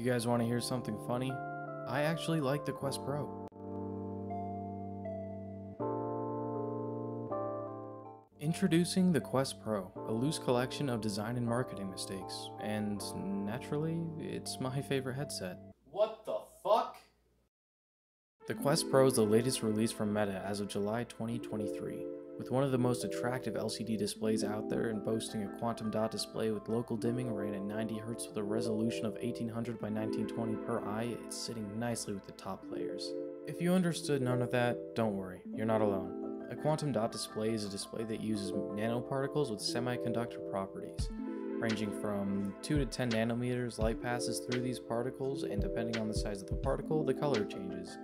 guys want to hear something funny? I actually like the Quest Pro. Introducing the Quest Pro, a loose collection of design and marketing mistakes, and naturally, it's my favorite headset. What the fuck? The Quest Pro is the latest release from Meta as of July 2023, with one of the most attractive LCD displays out there and boasting a quantum dot display with local dimming ran at 90Hz with a resolution of 1800 by 1920 per eye. It's sitting nicely with the top players. If you understood none of that, don't worry, you're not alone. A quantum dot display is a display that uses nanoparticles with semiconductor properties. Ranging from 2 to 10 nanometers, light passes through these particles, and depending on the size of the particle, the color changes.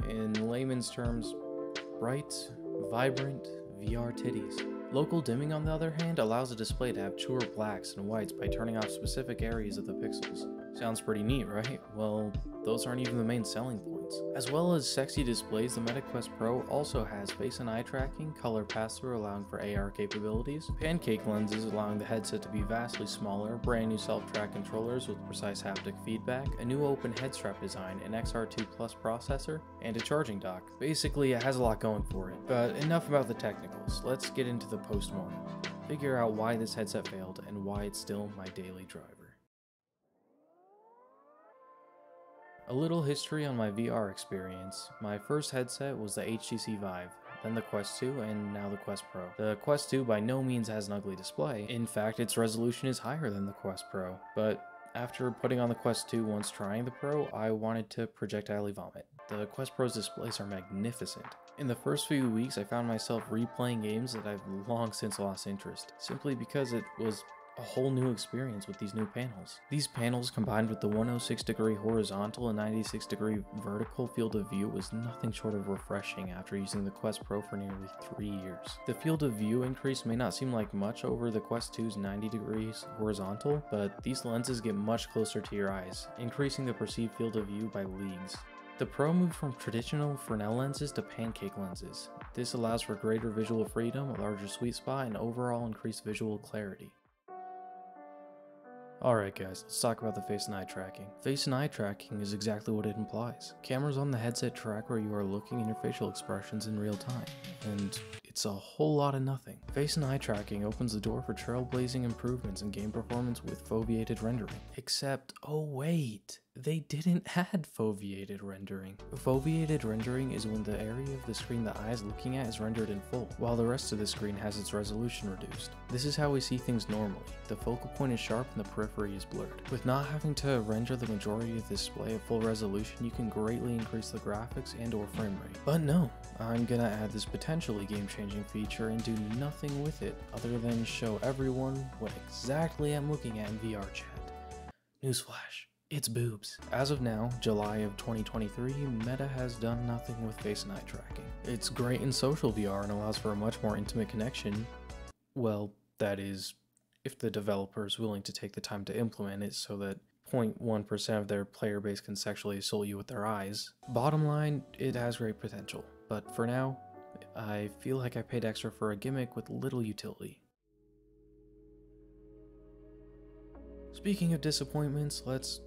In layman's terms, bright, vibrant VR titties. Local dimming, on the other hand, allows a display to have truer blacks and whites by turning off specific areas of the pixels. Sounds pretty neat, right? Well, those aren't even the main selling points. As well as sexy displays, the Meta Quest Pro also has face and eye tracking, color pass-through allowing for AR capabilities, pancake lenses allowing the headset to be vastly smaller, brand new self-track controllers with precise haptic feedback, a new open head strap design, an XR2 Plus processor, and a charging dock. Basically, it has a lot going for it. But enough about the technicals, let's get into the post-mortem. Figure out why this headset failed and why it's still my daily driver. A little history on my VR experience. My first headset was the HTC Vive, then the Quest 2, and now the Quest Pro. The Quest 2 by no means has an ugly display. In fact, its resolution is higher than the Quest Pro. But after putting on the Quest 2 once trying the Pro, I wanted to projectile vomit. The Quest Pro's displays are magnificent. In the first few weeks, I found myself replaying games that I've long since lost interest, simply because it was a whole new experience with these new panels. These panels, combined with the 106-degree horizontal and 96-degree vertical field of view, was nothing short of refreshing after using the Quest Pro for nearly 3 years. The field of view increase may not seem like much over the Quest 2's 90 degrees horizontal, but these lenses get much closer to your eyes, increasing the perceived field of view by leagues. The Pro moved from traditional Fresnel lenses to pancake lenses. This allows for greater visual freedom, a larger sweet spot, and overall increased visual clarity. Alright guys, let's talk about the face and eye tracking. Face and eye tracking is exactly what it implies. Cameras on the headset track where you are looking and your facial expressions in real time, and it's a whole lot of nothing. Face and eye tracking opens the door for trailblazing improvements in game performance with foveated rendering. Except, oh wait, they didn't add foveated rendering. Foveated rendering is when the area of the screen the eye is looking at is rendered in full, while the rest of the screen has its resolution reduced. This is how we see things normally. The focal point is sharp and the periphery is blurred. With not having to render the majority of the display at full resolution, you can greatly increase the graphics and or frame rate. But no, I'm gonna add this potentially game-changing feature and do nothing with it other than show everyone what exactly I'm looking at in VR chat. Newsflash. It's boobs. As of now, July of 2023, Meta has done nothing with face and eye tracking. It's great in social VR and allows for a much more intimate connection. Well, that is, if the developer is willing to take the time to implement it so that 0.1% of their player base can sexually assault you with their eyes. Bottom line, it has great potential, but for now, I feel like I paid extra for a gimmick with little utility. Speaking of disappointments, let's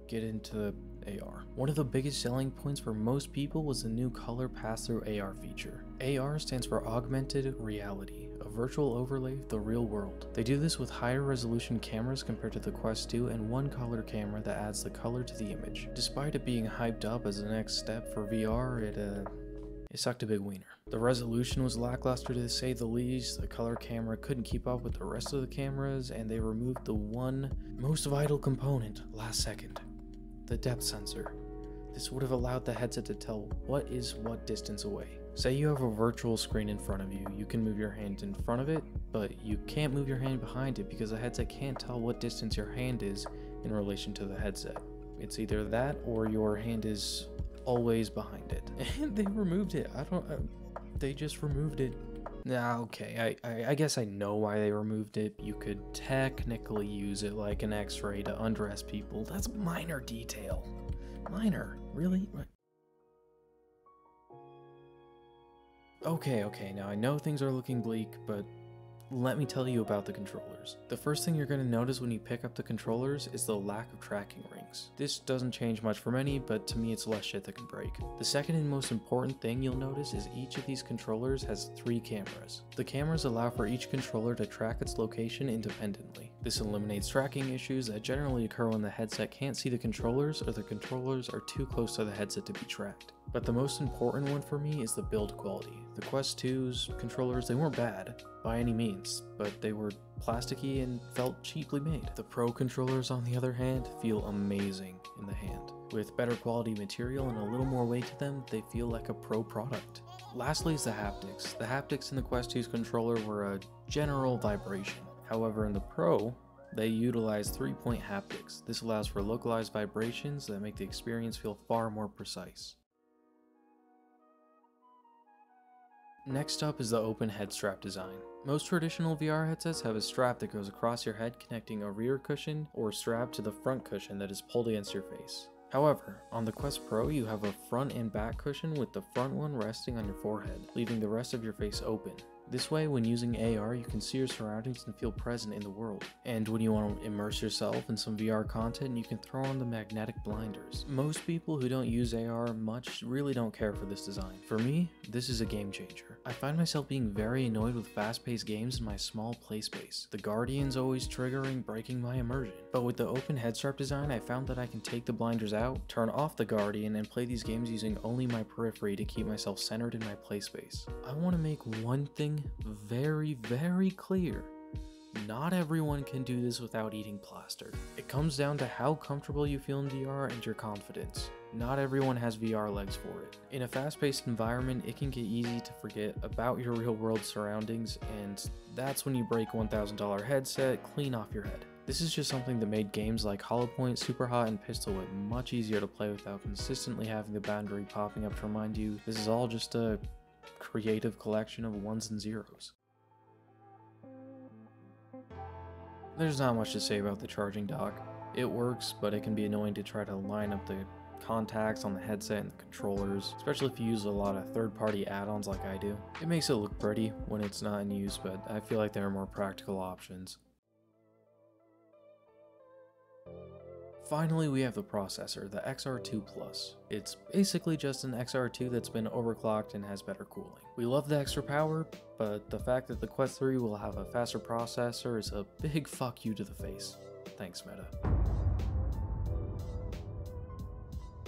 get into AR. One of the biggest selling points for most people was the new color pass-through AR feature. AR stands for Augmented Reality, a virtual overlay of the real world. They do this with higher resolution cameras compared to the Quest 2 and one color camera that adds the color to the image. Despite it being hyped up as the next step for VR, it sucked a big wiener. The resolution was lackluster to say the least, the color camera couldn't keep up with the rest of the cameras, and they removed the one most vital component last second. The depth sensor. This would have allowed the headset to tell what is what distance away. Say you have a virtual screen in front of you, you can move your hand in front of it, but you can't move your hand behind it because the headset can't tell what distance your hand is in relation to the headset. It's either that or your hand is always behind it. And they removed it. They just removed it. Nah, okay, I guess I know why they removed it. You could technically use it like an X-ray to undress people. That's minor detail. Minor, really? Okay, now I know things are looking bleak, but let me tell you about the controllers. The first thing you're going to notice when you pick up the controllers is the lack of tracking rings. This doesn't change much for many, but to me it's less shit that can break. The second and most important thing you'll notice is each of these controllers has 3 cameras. The cameras allow for each controller to track its location independently. This eliminates tracking issues that generally occur when the headset can't see the controllers or the controllers are too close to the headset to be tracked. But the most important one for me is the build quality. The Quest 2's controllers, they weren't bad by any means, but they were plasticky and felt cheaply made. The Pro controllers, on the other hand, feel amazing in the hand. With better quality material and a little more weight to them, they feel like a Pro product. Lastly is the haptics. The haptics in the Quest 2's controller were a general vibration. However, in the Pro, they utilize 3-point haptics. This allows for localized vibrations that make the experience feel far more precise. Next up is the open head strap design. Most traditional VR headsets have a strap that goes across your head connecting a rear cushion or strap to the front cushion that is pulled against your face. However, on the Quest Pro you have a front and back cushion with the front one resting on your forehead, leaving the rest of your face open. This way, when using AR, you can see your surroundings and feel present in the world. And when you want to immerse yourself in some VR content, you can throw on the magnetic blinders. Most people who don't use AR much really don't care for this design. For me, this is a game changer. I find myself being very annoyed with fast-paced games in my small play space. The Guardian's always triggering, breaking my immersion. But with the open head strap design, I found that I can take the blinders out, turn off the Guardian, and play these games using only my periphery to keep myself centered in my play space. I want to make one thing very, very clear. Not everyone can do this without eating plaster. It comes down to how comfortable you feel in VR and your confidence. Not everyone has VR legs for it. In a fast-paced environment, it can get easy to forget about your real-world surroundings, and that's when you break $1,000 headset clean off your head. This is just something that made games like Hollow Point, Superhot, and Pistol Whip much easier to play without consistently having the boundary popping up to remind you this is all just a creative collection of ones and zeros. There's not much to say about the charging dock. It works, but it can be annoying to try to line up the contacts on the headset and the controllers, especially if you use a lot of third-party add-ons like I do. It makes it look pretty when it's not in use, but I feel like there are more practical options. Finally, we have the processor, the XR2 Plus. It's basically just an XR2 that's been overclocked and has better cooling. We love the extra power, but the fact that the Quest 3 will have a faster processor is a big fuck you to the face. Thanks, Meta.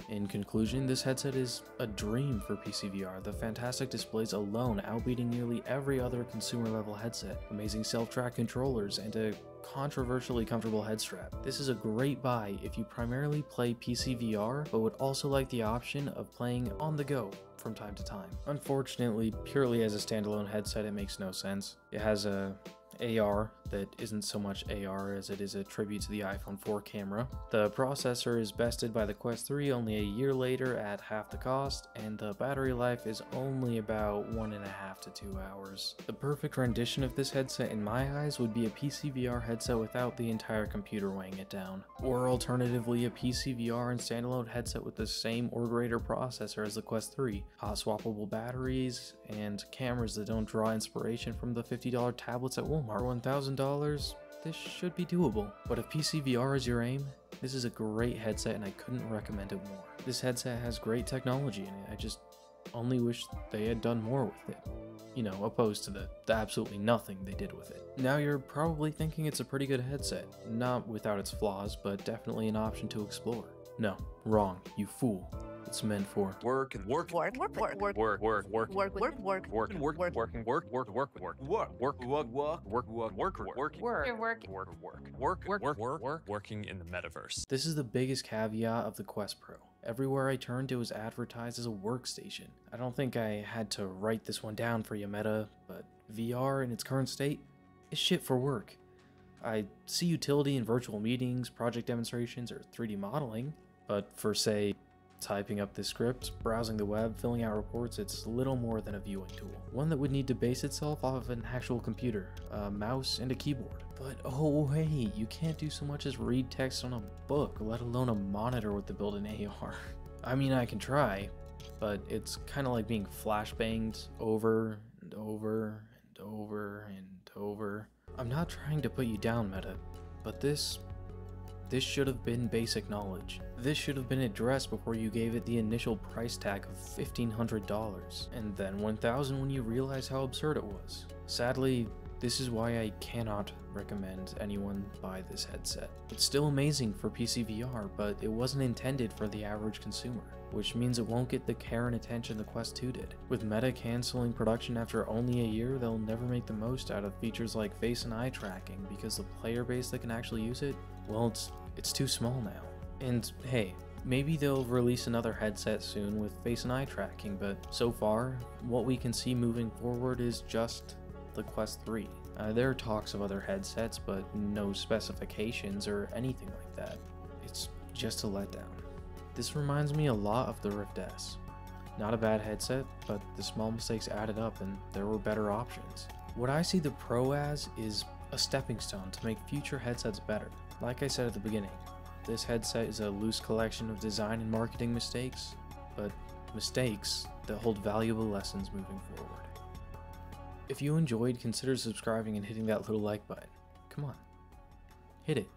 In conclusion, this headset is a dream for PC VR. The fantastic displays alone outbeating nearly every other consumer-level headset, amazing self-track controllers, and a controversially comfortable head strap. This is a great buy if you primarily play PC VR, but would also like the option of playing on the go from time to time. Unfortunately, purely as a standalone headset, it makes no sense. It has a AR that isn't so much AR as it is a tribute to the iPhone 4 camera. The processor is bested by the Quest 3 only a year later at half the cost, and the battery life is only about 1.5 to 2 hours. The perfect rendition of this headset in my eyes would be a PC VR headset without the entire computer weighing it down. Or alternatively, a PC VR and standalone headset with the same or greater processor as the Quest 3, hot swappable batteries, and cameras that don't draw inspiration from the $50 tablets at Walmart. For $1,000, this should be doable. But if PC VR is your aim, this is a great headset and I couldn't recommend it more. This headset has great technology in it. I just only wish they had done more with it. You know, opposed to the absolutely nothing they did with it. Now you're probably thinking it's a pretty good headset. Not without its flaws, but definitely an option to explore. No, wrong, you fool. It's meant for work and work work work work work work work work work work work work and work working work work work work work work work work work working in the metaverse. This is the biggest caveat of the Quest Pro. Everywhere I turned, it was advertised as a workstation. I don't think I had to write this one down for you, Meta, but VR in its current state is shit for work. I see utility in virtual meetings, project demonstrations, or 3D modeling, but for, say, typing up this script, browsing the web, filling out reports, it's little more than a viewing tool. One that would need to base itself off of an actual computer, a mouse, and a keyboard. But oh wait, you can't do so much as read text on a book, let alone a monitor with the built-in AR. I mean, I can try, but it's kind of like being flashbanged over and over and over and over. I'm not trying to put you down, Meta, but this should have been basic knowledge. This should have been addressed before you gave it the initial price tag of $1,500, and then $1,000 when you realized how absurd it was. Sadly, this is why I cannot recommend anyone buy this headset. It's still amazing for PC VR, but it wasn't intended for the average consumer, which means it won't get the care and attention the Quest 2 did. With Meta canceling production after only a year, they'll never make the most out of features like face and eye tracking because the player base that can actually use it, well, it's too small now. And hey, maybe they'll release another headset soon with face and eye tracking, but so far, what we can see moving forward is just the Quest 3. There are talks of other headsets, but no specifications or anything like that. It's just a letdown. This reminds me a lot of the Rift S. Not a bad headset, but the small mistakes added up and there were better options. What I see the Pro as is a stepping stone to make future headsets better. Like I said at the beginning, this headset is a loose collection of design and marketing mistakes, but mistakes that hold valuable lessons moving forward. If you enjoyed, consider subscribing and hitting that little like button. Come on, hit it.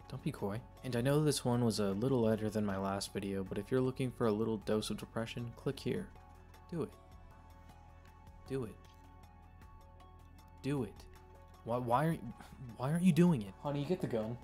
Don't be coy. And I know this one was a little lighter than my last video, but if you're looking for a little dose of depression, click here. Do it. Do it. Do it. Why aren't you doing it? Honey, get the gun.